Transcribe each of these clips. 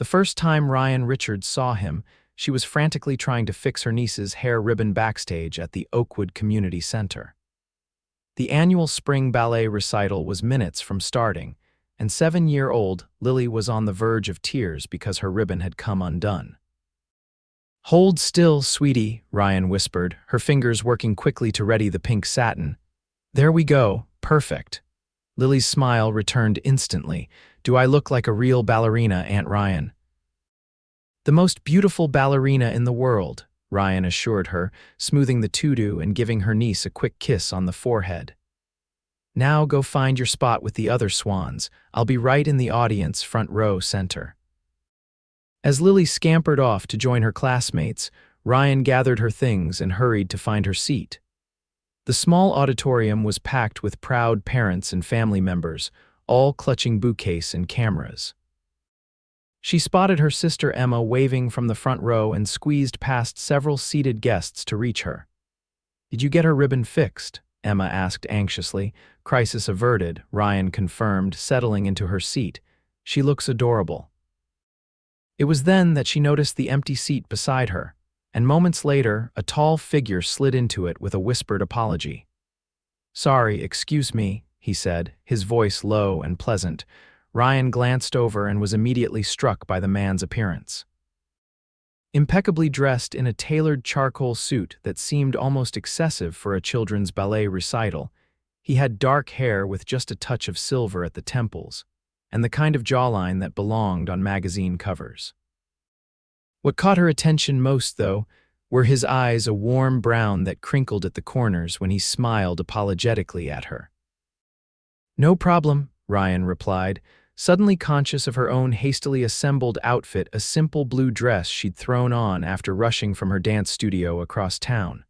The first time Ryan Richards saw him, she was frantically trying to fix her niece's hair ribbon backstage at the Oakwood Community Center. The annual spring ballet recital was minutes from starting, and 7-year-old Lily was on the verge of tears because her ribbon had come undone. "Hold still, sweetie," Ryan whispered, her fingers working quickly to ready the pink satin. "There we go, perfect." Lily's smile returned instantly. "Do I look like a real ballerina, Aunt Ryan?" "The most beautiful ballerina in the world," Ryan assured her, smoothing the tutu and giving her niece a quick kiss on the forehead. "Now go find your spot with the other swans. I'll be right in the audience, front row center." As Lily scampered off to join her classmates, Ryan gathered her things and hurried to find her seat. The small auditorium was packed with proud parents and family members, all clutching bouquets and cameras. She spotted her sister Emma waving from the front row and squeezed past several seated guests to reach her. "Did you get her ribbon fixed?" Emma asked anxiously. "Crisis averted," Ryan confirmed, settling into her seat. "She looks adorable." It was then that she noticed the empty seat beside her, and moments later, a tall figure slid into it with a whispered apology. "Sorry, excuse me," he said, his voice low and pleasant. Ryan glanced over and was immediately struck by the man's appearance. Impeccably dressed in a tailored charcoal suit that seemed almost excessive for a children's ballet recital, he had dark hair with just a touch of silver at the temples, and the kind of jawline that belonged on magazine covers. What caught her attention most, though, were his eyes, a warm brown that crinkled at the corners when he smiled apologetically at her. "No problem," Ryan replied, suddenly conscious of her own hastily assembled outfit, a simple blue dress she'd thrown on after rushing from her dance studio across town.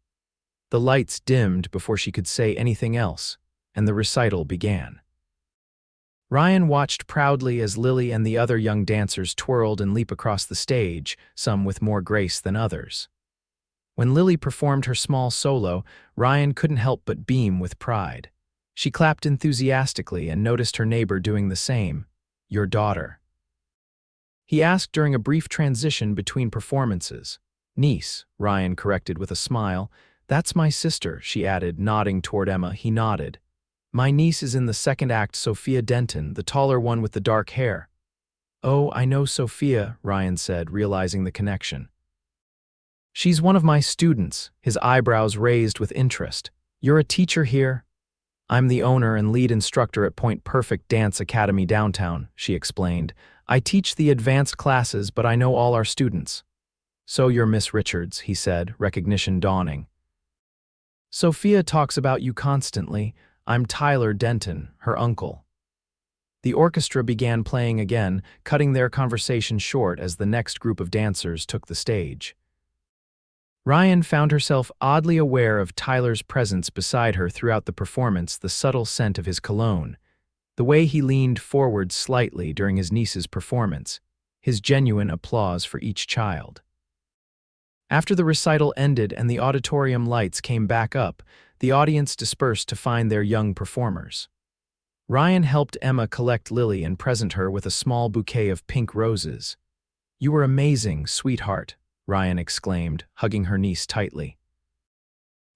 The lights dimmed before she could say anything else, and the recital began. Ryan watched proudly as Lily and the other young dancers twirled and leaped across the stage, some with more grace than others. When Lily performed her small solo, Ryan couldn't help but beam with pride. She clapped enthusiastically and noticed her neighbor doing the same. "Your daughter?" he asked during a brief transition between performances. "Niece," Ryan corrected with a smile. "That's my sister," she added, nodding toward Emma. He nodded. "My niece is in the second act, Sophia Denton, the taller one with the dark hair." "Oh, I know Sophia," Ryan said, realizing the connection. "She's one of my students," his eyebrows raised with interest. "You're a teacher here?" "I'm the owner and lead instructor at Point Perfect Dance Academy downtown," she explained. "I teach the advanced classes, but I know all our students." "So you're Miss Richards," he said, recognition dawning. "Sophia talks about you constantly. I'm Tyler Denton, her uncle." The orchestra began playing again, cutting their conversation short as the next group of dancers took the stage. Ryan found herself oddly aware of Tyler's presence beside her throughout the performance, the subtle scent of his cologne, the way he leaned forward slightly during his niece's performance, his genuine applause for each child. After the recital ended and the auditorium lights came back up, the audience dispersed to find their young performers. Ryan helped Emma collect Lily and present her with a small bouquet of pink roses. "You were amazing, sweetheart," Ryan exclaimed, hugging her niece tightly.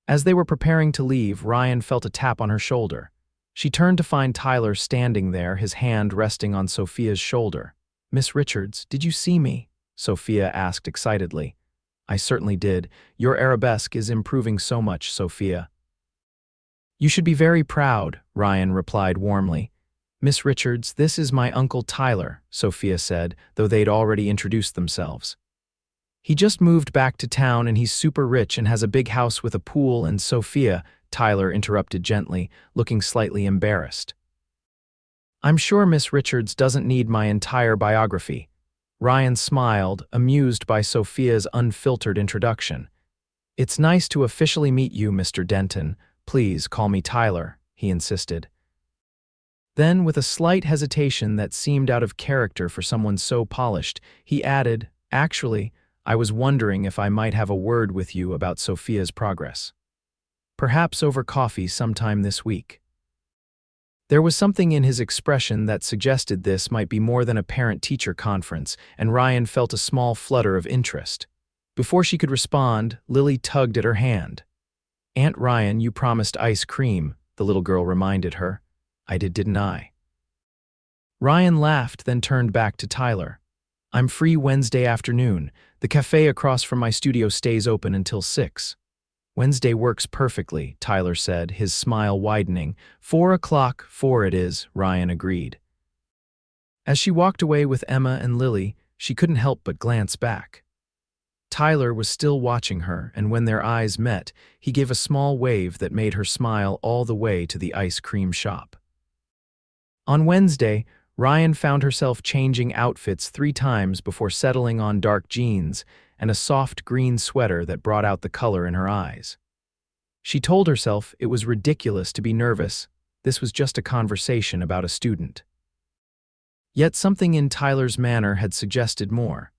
As they were preparing to leave, Ryan felt a tap on her shoulder. She turned to find Tyler standing there, his hand resting on Sophia's shoulder. "Miss Richards, did you see me?" Sophia asked excitedly. "I certainly did. Your arabesque is improving so much, Sophia." "You should be very proud," Ryan replied warmly. "Miss Richards, this is my Uncle Tyler," Sophia said, though they'd already introduced themselves. "He just moved back to town and he's super rich and has a big house with a pool and Sophia," Tyler interrupted gently, looking slightly embarrassed. "I'm sure Miss Richards doesn't need my entire biography." Ryan smiled, amused by Sophia's unfiltered introduction. "It's nice to officially meet you, Mr. Denton. Please call me Tyler," he insisted. Then, with a slight hesitation that seemed out of character for someone so polished, he added, "Actually, I was wondering if I might have a word with you about Sophia's progress. Perhaps over coffee sometime this week." There was something in his expression that suggested this might be more than a parent-teacher conference, and Ryan felt a small flutter of interest. Before she could respond, Lily tugged at her hand. "Aunt Ryan, you promised ice cream," the little girl reminded her. "I did, didn't I?" Ryan laughed, then turned back to Tyler. "I'm free Wednesday afternoon. The cafe across from my studio stays open until 6. "Wednesday works perfectly," Tyler said, his smile widening. 4 o'clock, 4 it is, Ryan agreed. As she walked away with Emma and Lily, she couldn't help but glance back. Tyler was still watching her, and when their eyes met, he gave a small wave that made her smile all the way to the ice cream shop. On Wednesday, Ryan found herself changing outfits 3 times before settling on dark jeans and a soft green sweater that brought out the color in her eyes. She told herself it was ridiculous to be nervous. This was just a conversation about a student. Yet something in Tyler's manner had suggested more.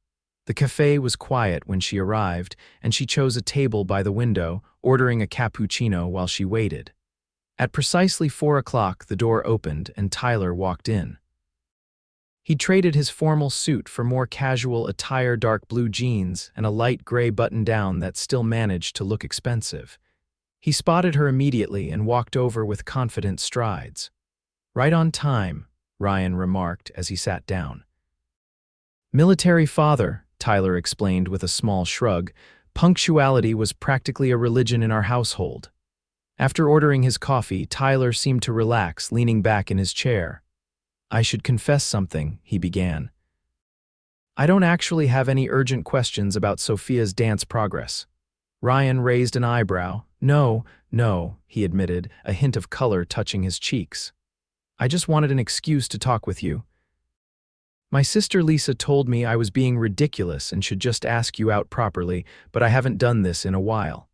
The cafe was quiet when she arrived, and she chose a table by the window, ordering a cappuccino while she waited. At precisely 4 o'clock, the door opened and Tyler walked in. He traded his formal suit for more casual attire, dark blue jeans, and a light gray button-down that still managed to look expensive. He spotted her immediately and walked over with confident strides. "Right on time," Ryan remarked as he sat down. "Military father," Tyler explained with a small shrug. "Punctuality was practically a religion in our household." After ordering his coffee, Tyler seemed to relax, leaning back in his chair. "I should confess something," he began. "I don't actually have any urgent questions about Sophia's dance progress." Ryan raised an eyebrow. No, he admitted, a hint of color touching his cheeks. "I just wanted an excuse to talk with you. My sister Lisa told me I was being ridiculous and should just ask you out properly, but I haven't done this in a while."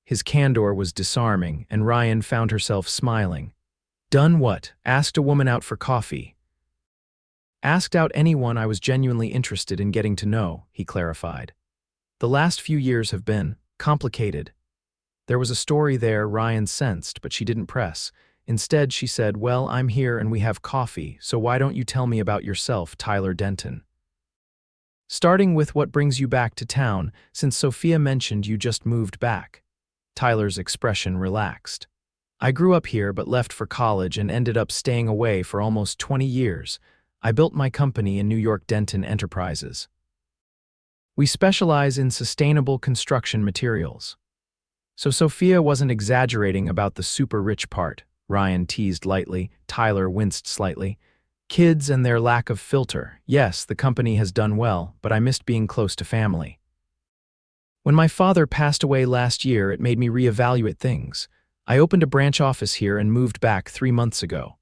His candor was disarming, and Ryan found herself smiling. "Done what? Asked a woman out for coffee." "Asked out anyone I was genuinely interested in getting to know," he clarified. "The last few years have been complicated." There was a story there, Ryan sensed, but she didn't press. Instead, she said, "Well, I'm here and we have coffee, so why don't you tell me about yourself, Tyler Denton? Starting with what brings you back to town, since Sophia mentioned you just moved back." Tyler's expression relaxed. "I grew up here but left for college and ended up staying away for almost 20 years. I built my company in New York, Denton Enterprises. We specialize in sustainable construction materials." So Sophia wasn't exaggerating about the super rich part, Ryan teased lightly. Tyler winced slightly. "Kids and their lack of filter. Yes, the company has done well, but I missed being close to family. When my father passed away last year, it made me reevaluate things. I opened a branch office here and moved back 3 months ago."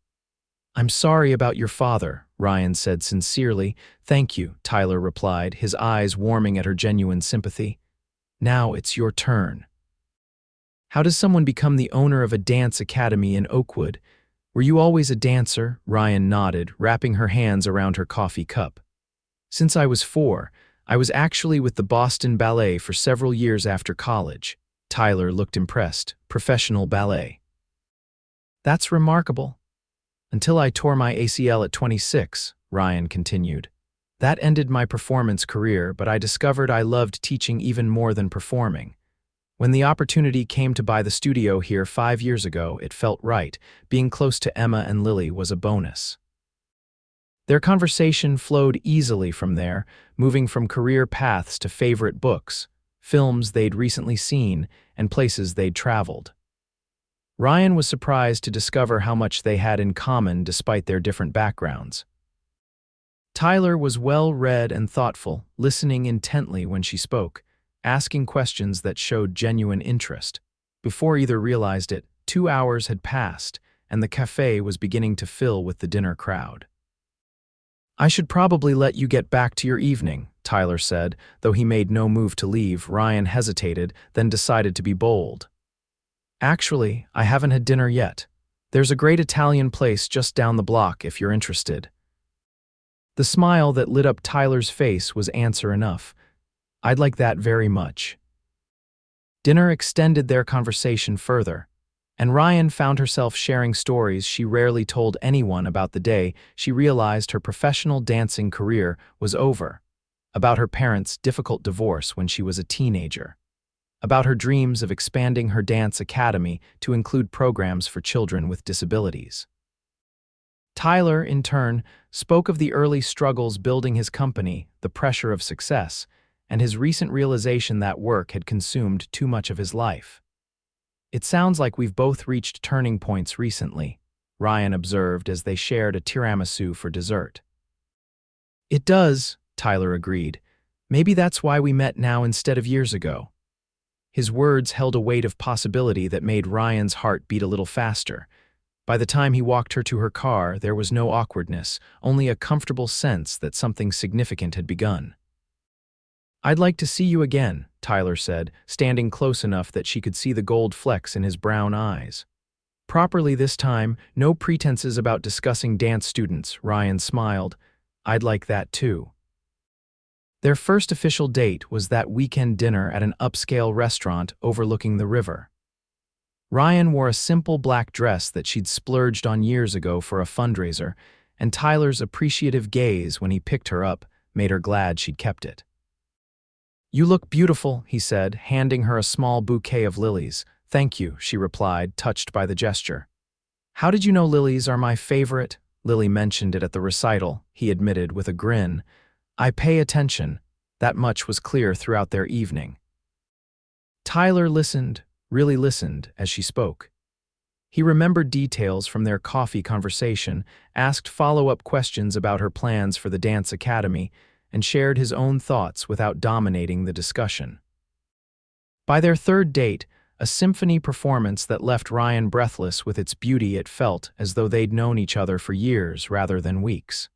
"I'm sorry about your father," Ryan said sincerely. "Thank you," Tyler replied, his eyes warming at her genuine sympathy. "Now it's your turn. How does someone become the owner of a dance academy in Oakwood? Were you always a dancer?" Ryan nodded, wrapping her hands around her coffee cup. "Since I was 4, I was actually with the Boston Ballet for several years after college." Tyler looked impressed. "Professional ballet." "That's remarkable." "Until I tore my ACL at 26, Ryan continued. "That ended my performance career, but I discovered I loved teaching even more than performing. When the opportunity came to buy the studio here 5 years ago, it felt right. Being close to Emma and Lily was a bonus." Their conversation flowed easily from there, moving from career paths to favorite books, films they'd recently seen, and places they'd traveled. Ryan was surprised to discover how much they had in common despite their different backgrounds. Tyler was well-read and thoughtful, listening intently when she spoke, asking questions that showed genuine interest. Before either realized it, 2 hours had passed, and the cafe was beginning to fill with the dinner crowd. "I should probably let you get back to your evening," Tyler said. Though he made no move to leave, Ryan hesitated, then decided to be bold. "Actually, I haven't had dinner yet. There's a great Italian place just down the block if you're interested." The smile that lit up Tyler's face was answer enough. "I'd like that very much." Dinner extended their conversation further. And Ryan found herself sharing stories she rarely told anyone about the day she realized her professional dancing career was over, about her parents' difficult divorce when she was a teenager, about her dreams of expanding her dance academy to include programs for children with disabilities. Tyler, in turn, spoke of the early struggles building his company, the pressure of success, and his recent realization that work had consumed too much of his life. "It sounds like we've both reached turning points recently," Ryan observed as they shared a tiramisu for dessert. "It does," Tyler agreed. "Maybe that's why we met now instead of years ago." His words held a weight of possibility that made Ryan's heart beat a little faster. By the time he walked her to her car, there was no awkwardness, only a comfortable sense that something significant had begun. "I'd like to see you again," Tyler said, standing close enough that she could see the gold flecks in his brown eyes. "Properly this time, no pretenses about discussing dance students," Ryan smiled. "I'd like that too." Their first official date was that weekend dinner at an upscale restaurant overlooking the river. Ryan wore a simple black dress that she'd splurged on years ago for a fundraiser, and Tyler's appreciative gaze when he picked her up made her glad she'd kept it. "You look beautiful," he said, handing her a small bouquet of lilies. "Thank you," she replied, touched by the gesture. "How did you know lilies are my favorite?" Lily mentioned it at the recital, he admitted with a grin. "I pay attention." That much was clear throughout their evening. Tyler listened, really listened, as she spoke. He remembered details from their coffee conversation, asked follow-up questions about her plans for the dance academy, and shared his own thoughts without dominating the discussion. By their third date, a symphony performance that left Ryan breathless with its beauty, it felt as though they'd known each other for years rather than weeks.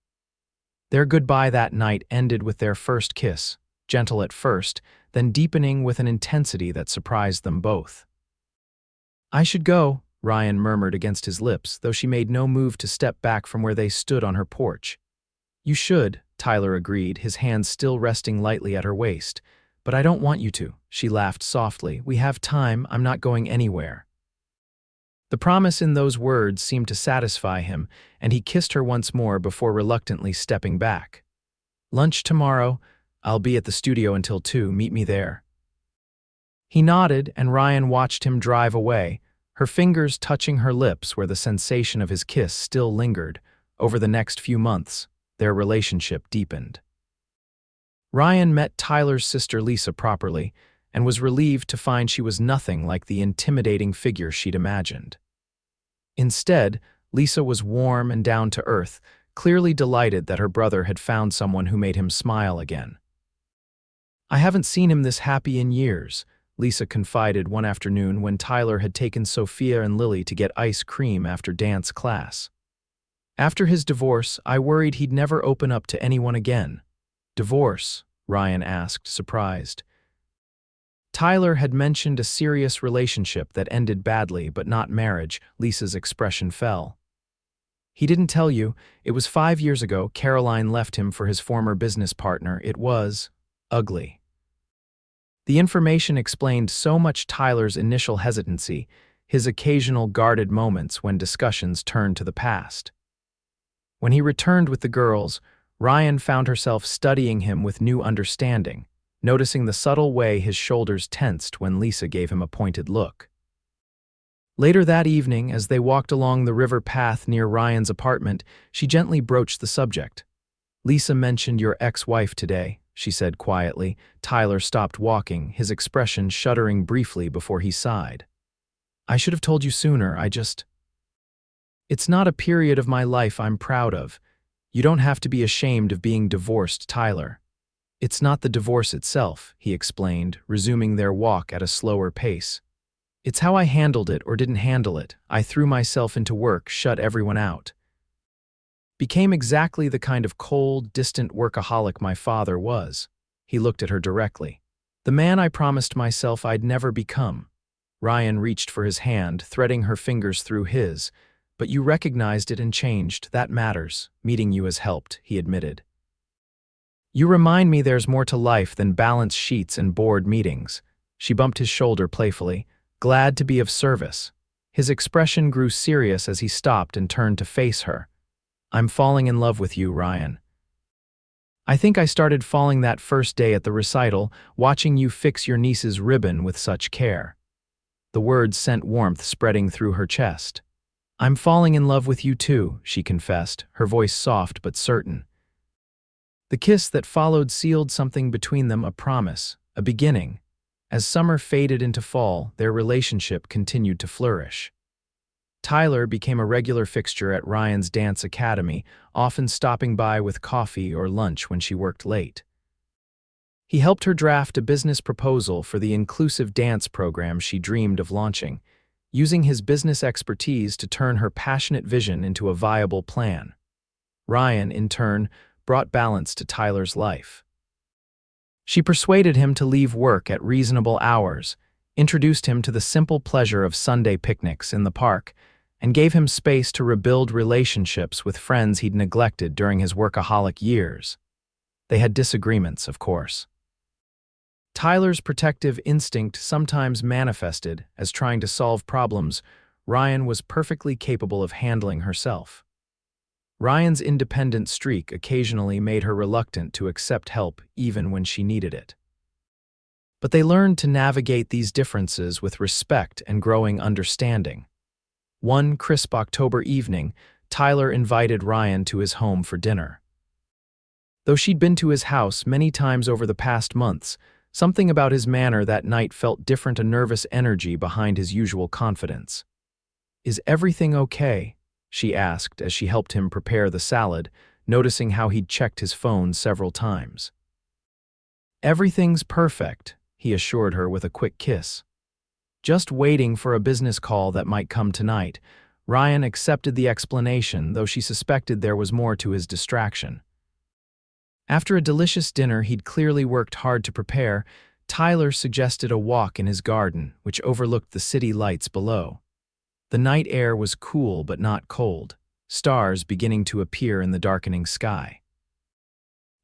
Their goodbye that night ended with their first kiss, gentle at first, then deepening with an intensity that surprised them both. "I should go," Ryan murmured against his lips, though she made no move to step back from where they stood on her porch. "You should," Tyler agreed, his hands still resting lightly at her waist. "But I don't want you to," she laughed softly. "We have time, I'm not going anywhere." The promise in those words seemed to satisfy him, and he kissed her once more before reluctantly stepping back. "Lunch tomorrow? I'll be at the studio until 2, meet me there." He nodded, and Ryan watched him drive away, her fingers touching her lips where the sensation of his kiss still lingered. Over the next few months, their relationship deepened. Ryan met Tyler's sister Lisa properly, and was relieved to find she was nothing like the intimidating figure she'd imagined. Instead, Lisa was warm and down to earth, clearly delighted that her brother had found someone who made him smile again. "I haven't seen him this happy in years," Lisa confided one afternoon when Tyler had taken Sophia and Lily to get ice cream after dance class. "After his divorce, I worried he'd never open up to anyone again." "Divorce?" Ryan asked, surprised. Tyler had mentioned a serious relationship that ended badly, but not marriage. Lisa's expression fell. "He didn't tell you. It was 5 years ago. Caroline left him for his former business partner. It was ugly." The information explained so much Tyler's initial hesitancy, his occasional guarded moments when discussions turned to the past. When he returned with the girls, Ryan found herself studying him with new understanding, noticing the subtle way his shoulders tensed when Lisa gave him a pointed look. Later that evening, as they walked along the river path near Ryan's apartment, she gently broached the subject. "Lisa mentioned your ex-wife today," she said quietly. Tyler stopped walking, his expression shuddering briefly before he sighed. "I should have told you sooner, It's not a period of my life I'm proud of. You don't have to be ashamed of being divorced, Tyler." "It's not the divorce itself," he explained, resuming their walk at a slower pace. "It's how I handled it or didn't handle it. I threw myself into work, shut everyone out. Became exactly the kind of cold, distant workaholic my father was." He looked at her directly. "The man I promised myself I'd never become." Ryan reached for his hand, threading her fingers through his. "But you recognized it and changed. That matters. Meeting you has helped," he admitted. "You remind me there's more to life than balance sheets and board meetings." She bumped his shoulder playfully. "Glad to be of service." His expression grew serious as he stopped and turned to face her. "I'm falling in love with you, Ryan. I think I started falling that first day at the recital, watching you fix your niece's ribbon with such care." The words sent warmth spreading through her chest. "I'm falling in love with you too," she confessed, her voice soft but certain. The kiss that followed sealed something between them, a promise, a beginning. As summer faded into fall, their relationship continued to flourish. Tyler became a regular fixture at Ryan's dance academy, often stopping by with coffee or lunch when she worked late. He helped her draft a business proposal for the inclusive dance program she dreamed of launching, using his business expertise to turn her passionate vision into a viable plan. Ryan, in turn, brought balance to Tyler's life. She persuaded him to leave work at reasonable hours, introduced him to the simple pleasure of Sunday picnics in the park, and gave him space to rebuild relationships with friends he'd neglected during his workaholic years. They had disagreements, of course. Tyler's protective instinct sometimes manifested as trying to solve problems Ryan was perfectly capable of handling herself. Ryan's independent streak occasionally made her reluctant to accept help even when she needed it. But they learned to navigate these differences with respect and growing understanding. One crisp October evening, Tyler invited Ryan to his home for dinner. Though she'd been to his house many times over the past months, something about his manner that night felt different, a nervous energy behind his usual confidence. "Is everything okay?" she asked as she helped him prepare the salad, noticing how he'd checked his phone several times. "Everything's perfect," he assured her with a quick kiss. Just waiting for a business call that might come tonight, Ryan accepted the explanation, though she suspected there was more to his distraction. After a delicious dinner he'd clearly worked hard to prepare, Tyler suggested a walk in his garden, which overlooked the city lights below. The night air was cool but not cold, stars beginning to appear in the darkening sky.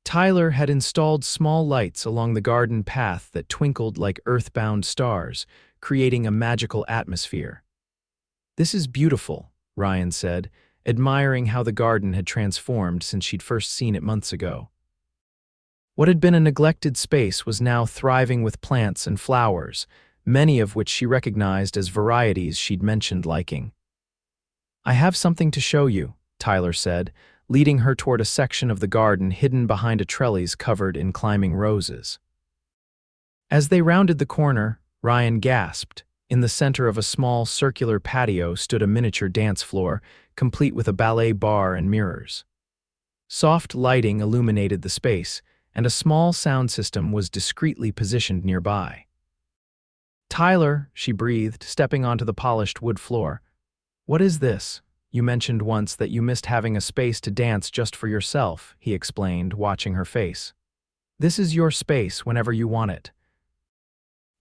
Tyler had installed small lights along the garden path that twinkled like earthbound stars, creating a magical atmosphere. "This is beautiful," Ryan said, admiring how the garden had transformed since she'd first seen it months ago. What had been a neglected space was now thriving with plants and flowers, many of which she recognized as varieties she'd mentioned liking. "I have something to show you," Tyler said, leading her toward a section of the garden hidden behind a trellis covered in climbing roses. As they rounded the corner, Ryan gasped. In the center of a small circular patio stood a miniature dance floor, complete with a ballet bar and mirrors. Soft lighting illuminated the space, and a small sound system was discreetly positioned nearby. "Tyler," she breathed, stepping onto the polished wood floor. "What is this? You mentioned once that you missed having a space to dance just for yourself," he explained, watching her face. "This is your space whenever you want it."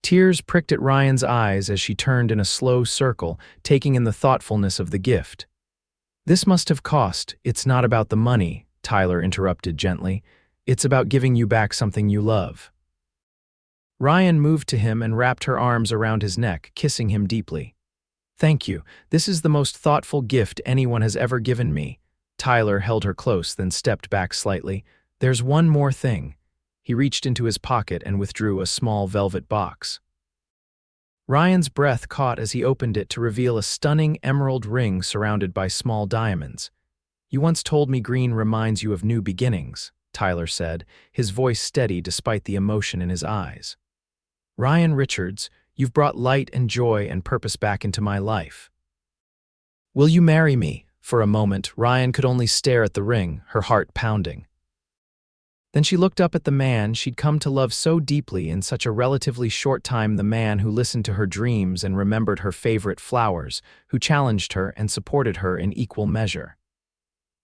Tears pricked at Ryan's eyes as she turned in a slow circle, taking in the thoughtfulness of the gift. "This must have cost. It's not about the money," Tyler interrupted gently. "It's about giving you back something you love." Ryan moved to him and wrapped her arms around his neck, kissing him deeply. "Thank you. This is the most thoughtful gift anyone has ever given me." Tyler held her close, then stepped back slightly. "There's one more thing." He reached into his pocket and withdrew a small velvet box. Ryan's breath caught as he opened it to reveal a stunning emerald ring surrounded by small diamonds. "You once told me green reminds you of new beginnings," Tyler said, his voice steady despite the emotion in his eyes. "Ryan Richards, you've brought light and joy and purpose back into my life. Will you marry me?" For a moment, Ryan could only stare at the ring, her heart pounding. Then she looked up at the man she'd come to love so deeply in such a relatively short time, the man who listened to her dreams and remembered her favorite flowers, who challenged her and supported her in equal measure.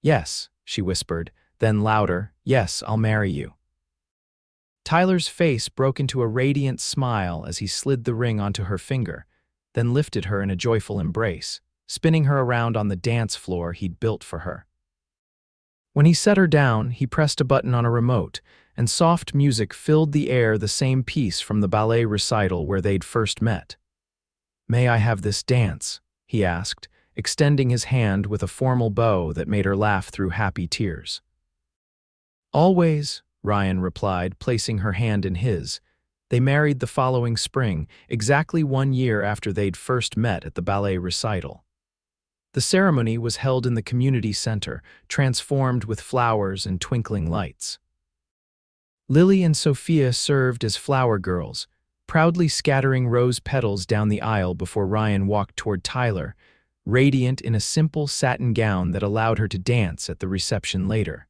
"Yes," she whispered, then louder, "Yes, I'll marry you." Tyler's face broke into a radiant smile as he slid the ring onto her finger, then lifted her in a joyful embrace, spinning her around on the dance floor he'd built for her. When he set her down, he pressed a button on a remote, and soft music filled the air, the same piece from the ballet recital where they'd first met. "May I have this dance?" he asked, extending his hand with a formal bow that made her laugh through happy tears. Always, Ryan replied, placing her hand in his. They married the following spring, exactly 1 year after they'd first met at the ballet recital. The ceremony was held in the community center, transformed with flowers and twinkling lights. Lily and Sophia served as flower girls, proudly scattering rose petals down the aisle before Ryan walked toward Tyler, radiant in a simple satin gown that allowed her to dance at the reception later.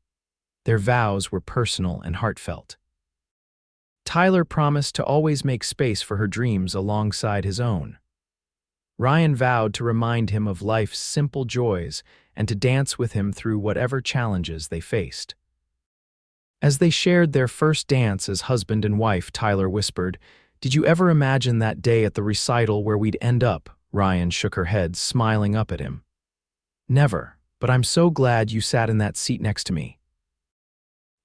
Their vows were personal and heartfelt. Tyler promised to always make space for her dreams alongside his own. Ryan vowed to remind him of life's simple joys and to dance with him through whatever challenges they faced. As they shared their first dance as husband and wife, Tyler whispered, "Did you ever imagine that day at the recital where we'd end up?" Ryan shook her head, smiling up at him. "Never, but I'm so glad you sat in that seat next to me."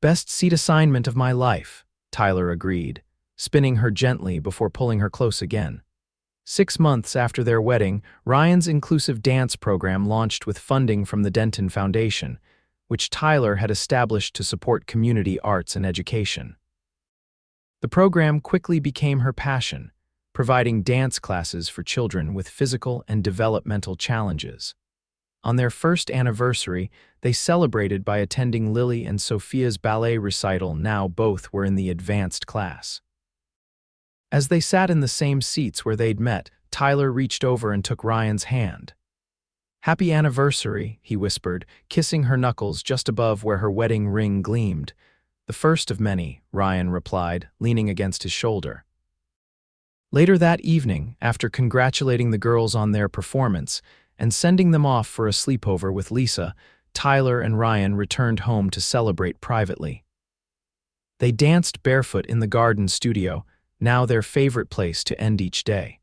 "Best seat assignment of my life," Tyler agreed, spinning her gently before pulling her close again. 6 months after their wedding, Ryan's inclusive dance program launched with funding from the Denton Foundation, which Tyler had established to support community arts and education. The program quickly became her passion, providing dance classes for children with physical and developmental challenges. On their first anniversary, they celebrated by attending Lily and Sophia's ballet recital. Now both were in the advanced class. As they sat in the same seats where they'd met, Tyler reached over and took Ryan's hand. "Happy anniversary," he whispered, kissing her knuckles just above where her wedding ring gleamed. "The first of many," Ryan replied, leaning against his shoulder. Later that evening, after congratulating the girls on their performance and sending them off for a sleepover with Lisa, Tyler and Ryan returned home to celebrate privately. They danced barefoot in the garden studio, now their favorite place to end each day.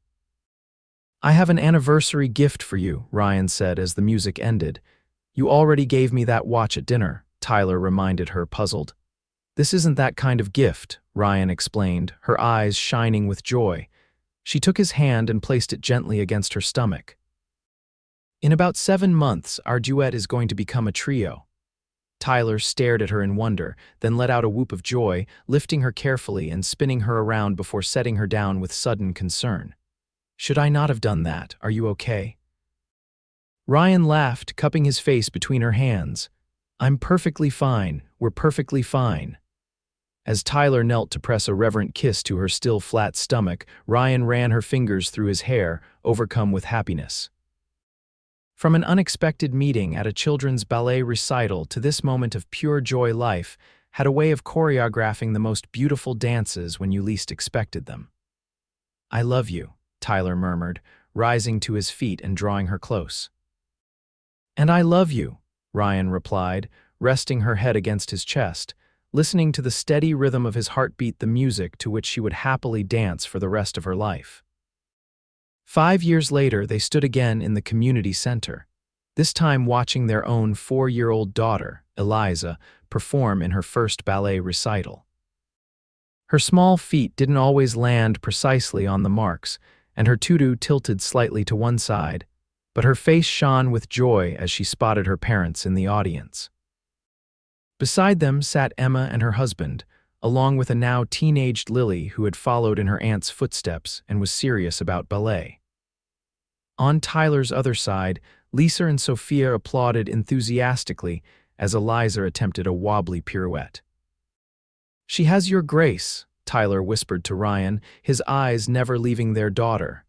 "I have an anniversary gift for you," Ryan said as the music ended. "You already gave me that watch at dinner," Tyler reminded her, puzzled. "This isn't that kind of gift," Ryan explained, her eyes shining with joy. She took his hand and placed it gently against her stomach. "In about 7 months, our duet is going to become a trio." Tyler stared at her in wonder, then let out a whoop of joy, lifting her carefully and spinning her around before setting her down with sudden concern. "Should I not have done that? Are you okay?" Ryan laughed, cupping his face between her hands. "I'm perfectly fine. We're perfectly fine." As Tyler knelt to press a reverent kiss to her still flat stomach, Ryan ran her fingers through his hair, overcome with happiness. From an unexpected meeting at a children's ballet recital to this moment of pure joy, life had a way of choreographing the most beautiful dances when you least expected them. "I love you," Tyler murmured, rising to his feet and drawing her close. "And I love you," Ryan replied, resting her head against his chest, listening to the steady rhythm of his heartbeat, the music to which she would happily dance for the rest of her life. 5 years later, they stood again in the community center, this time watching their own 4-year-old daughter, Eliza, perform in her first ballet recital. Her small feet didn't always land precisely on the marks, and her tutu tilted slightly to one side, but her face shone with joy as she spotted her parents in the audience. Beside them sat Emma and her husband, along with a now teenaged Lily who had followed in her aunt's footsteps and was serious about ballet. On Tyler's other side, Lisa and Sophia applauded enthusiastically as Eliza attempted a wobbly pirouette. "She has your grace," Tyler whispered to Ryan, his eyes never leaving their daughter.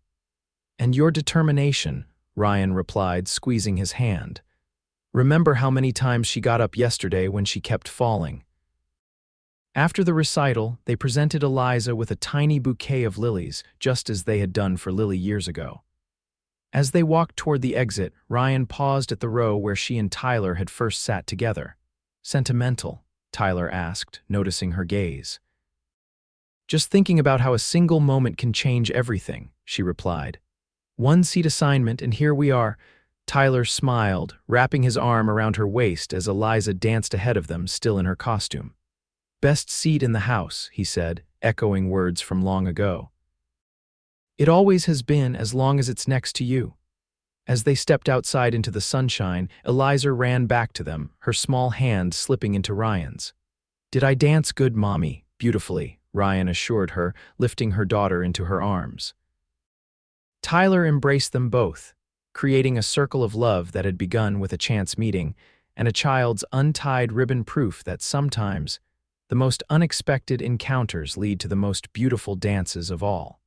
"And your determination," Ryan replied, squeezing his hand. "Remember how many times she got up yesterday when she kept falling." After the recital, they presented Eliza with a tiny bouquet of lilies, just as they had done for Lily years ago. As they walked toward the exit, Ryan paused at the row where she and Tyler had first sat together. "Sentimental?" Tyler asked, noticing her gaze. "Just thinking about how a single moment can change everything," she replied. "One seat assignment, and here we are." Tyler smiled, wrapping his arm around her waist as Eliza danced ahead of them, still in her costume. "Best seat in the house," he said, echoing words from long ago. "It always has been, as long as it's next to you." As they stepped outside into the sunshine, Eliza ran back to them, her small hand slipping into Ryan's. "Did I dance good, Mommy?" "Beautifully," Ryan assured her, lifting her daughter into her arms. Tyler embraced them both, creating a circle of love that had begun with a chance meeting and a child's untied ribbon, proof that sometimes the most unexpected encounters lead to the most beautiful dances of all.